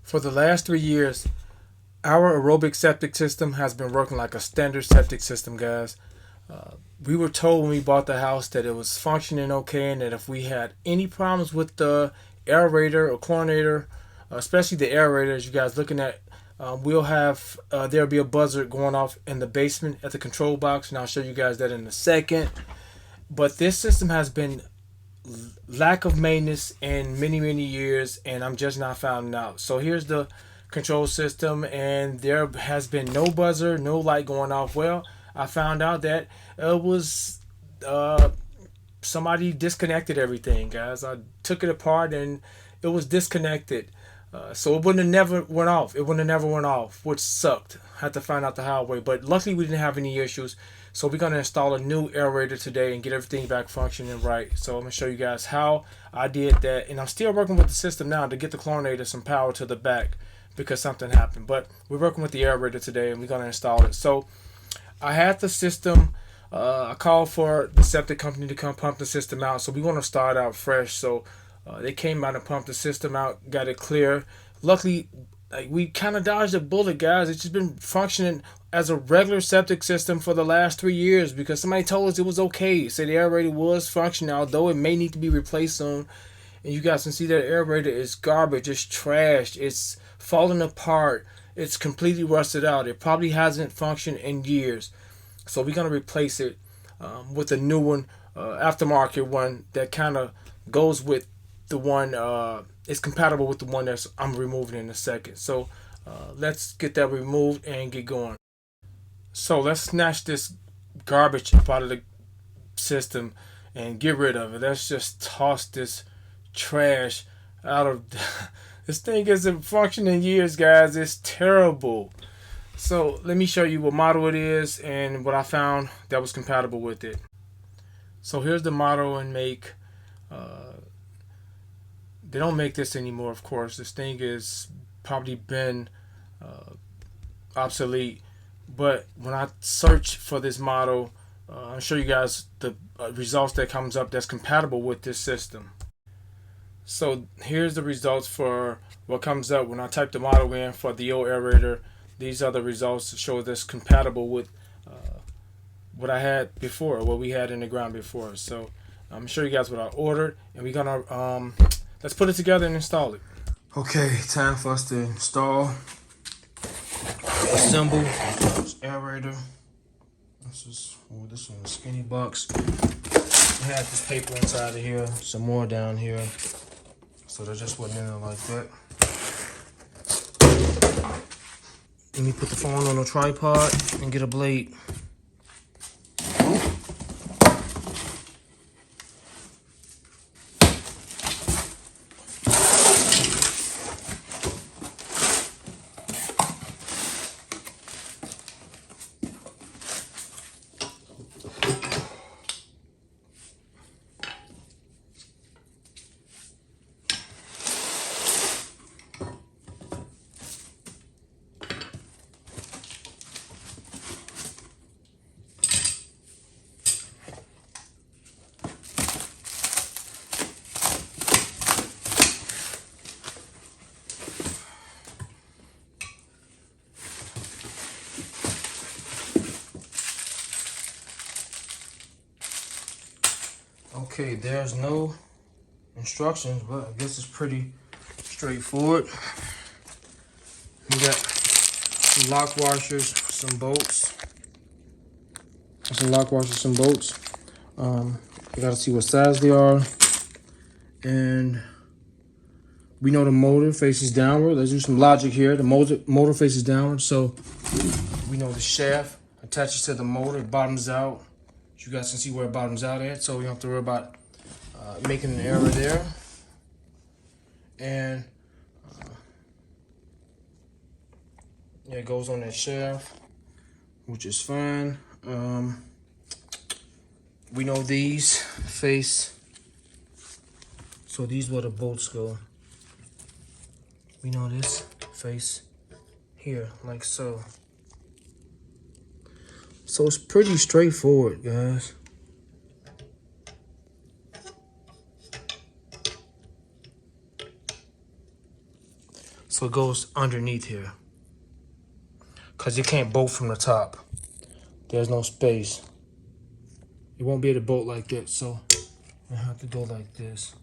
For the last 3 years, our aerobic septic system has been working like a standard septic system, guys. We were told when we bought the house that it was functioning okay, and that if we had any problems with the aerator or chlorinator, especially the aerator, as you guys looking at, we'll have there'll be a buzzer going off in the basement at the control box, and I'll show you guys that in a second. But this system has been lack of maintenance in many years, and I'm just not finding out. So here's the control system, and there has been no buzzer, no light going off. Well, I found out that it was somebody disconnected everything, guys. I took it apart and it was disconnected. So it wouldn't have never went off. It wouldn't have never went off, which sucked. Had to find out the hard way, but luckily we didn't have any issues. So we're gonna install a new aerator today and get everything back functioning right. So I'm gonna show you guys how I did that, and I'm still working with the system now to get the chlorinator some power to the back because something happened. But we're working with the aerator today, and we're gonna install it. So I had the system. I called for the septic company to come pump the system out. So we want to start out fresh. So they came out and pumped the system out, got it clear. Luckily, like, we kind of dodged a bullet, guys. It's just been functioning as a regular septic system for the last 3 years because somebody told us it was okay. Say the aerator was functioning, although it may need to be replaced soon. And you guys can see that aerator is garbage. It's trash. It's falling apart. It's completely rusted out. It probably hasn't functioned in years. So we're going to replace it with a new one, aftermarket one that kind of goes with the one, is compatible with the one that's I'm removing in a second. So let's get that removed and get going. So let's snatch this garbage up out of the system and get rid of it. Let's just toss this trash out of this thing isn't functioning years, guys. It's terrible. So let me show you what model it is and what I found that was compatible with it. So here's the model and make. They don't make this anymore, of course. This thing is probably been obsolete. But when I search for this model, I'll show you guys the results that comes up that's compatible with this system. So here's the results for what comes up when I type the model in for the old aerator. These are the results to show this compatible with what I had before, what we had in the ground before. So I'm gonna show you guys what I ordered, and we're gonna let's put it together and install it. Okay, time for us to install, assemble this aerator. This is this one, skinny box. I had this paper inside of here, some more down here, so they just wasn't in there like that. Let me put the phone on a tripod and get a blade. Okay, there's no instructions, but I guess it's pretty straightforward. We got some lock washers, some bolts. Some lock washers, some bolts. We gotta see what size they are. And we know the motor faces downward. Let's do some logic here. The motor faces downward, so we know the shaft attaches to the motor, it bottoms out. You guys can see where it bottoms out at, so we don't have to worry about making an error there. And yeah, it goes on that shaft, which is fine. We know these face, so these where the bolts go. We know this face here, like so. So it's pretty straightforward, guys. So it goes underneath here. Because you can't bolt from the top. There's no space. You won't be able to bolt like that, so I have to go like this.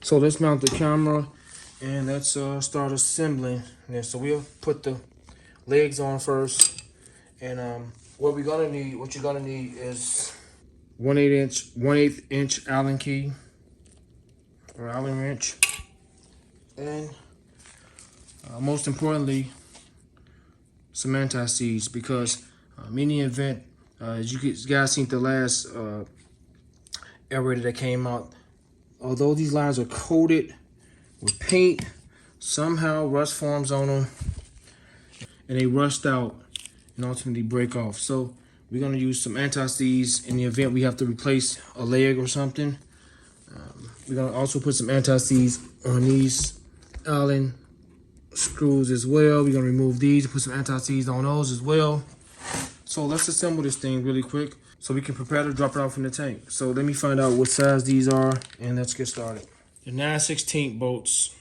So let's mount the camera and let's start assembling this. So we'll put the legs on first. And what you're gonna need is 1/8 inch Allen key or Allen wrench. And most importantly, some anti-seize, because in the event, as you guys seen the last aerator that came out, although these lines are coated with paint, somehow rust forms on them and they rust out and ultimately break off. So we're going to use some anti-seize in the event we have to replace a leg or something. We're going to also put some anti-seize on these Allen screws as well. We're going to remove these and put some anti-seize on those as well. So let's assemble this thing really quick so we can prepare to drop it off in the tank. So let me find out what size these are and let's get started. The 9/16 bolts.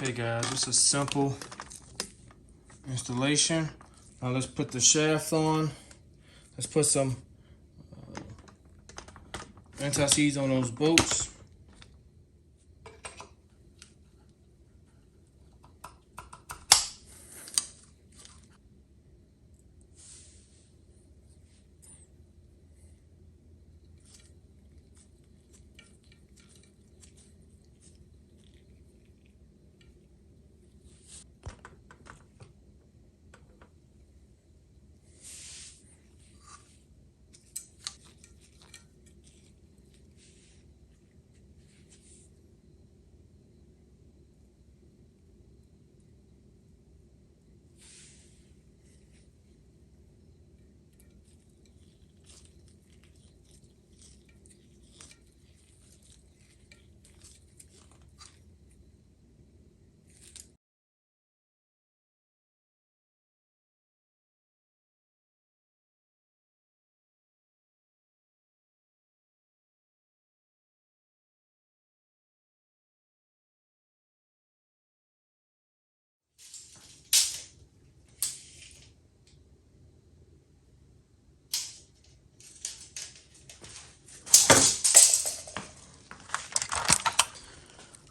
Okay guys, it's a simple installation. Now let's put the shaft on. Let's put some anti-seize on those bolts.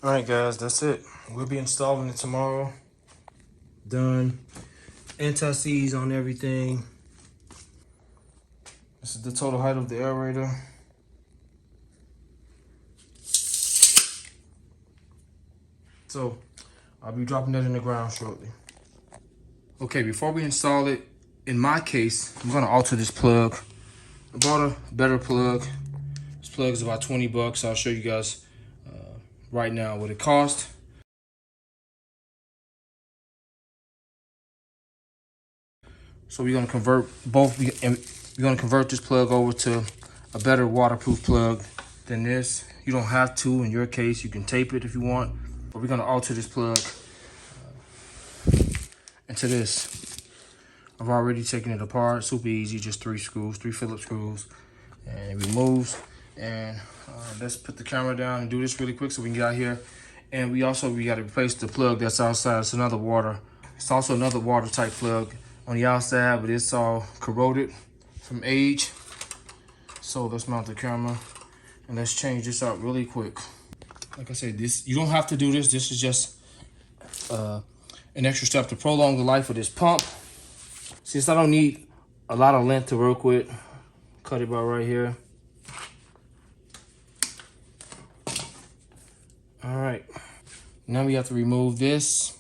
All right, guys, that's it. We'll be installing it tomorrow. Done. Anti-seize on everything. This is the total height of the aerator. So I'll be dropping that in the ground shortly. Okay, before we install it, in my case, I'm gonna alter this plug. I bought a better plug. This plug is about 20 bucks. I'll show you guys right now what it cost. So we're gonna convert this plug over to a better waterproof plug than this. You don't have to. In your case, you can tape it if you want, but we're gonna alter this plug into this. I've already taken it apart. Super easy, just 3 screws, 3 Phillips screws, and it removes. And let's put the camera down and do this really quick so we can get out here. And we got to replace the plug that's outside. It's also another water type plug on the outside, but it's all corroded from age. So let's mount the camera and let's change this out really quick. Like I said, you don't have to do this. This is just an extra step to prolong the life of this pump. Since I don't need a lot of length to work with, cut it about right here. All right, now we have to remove this.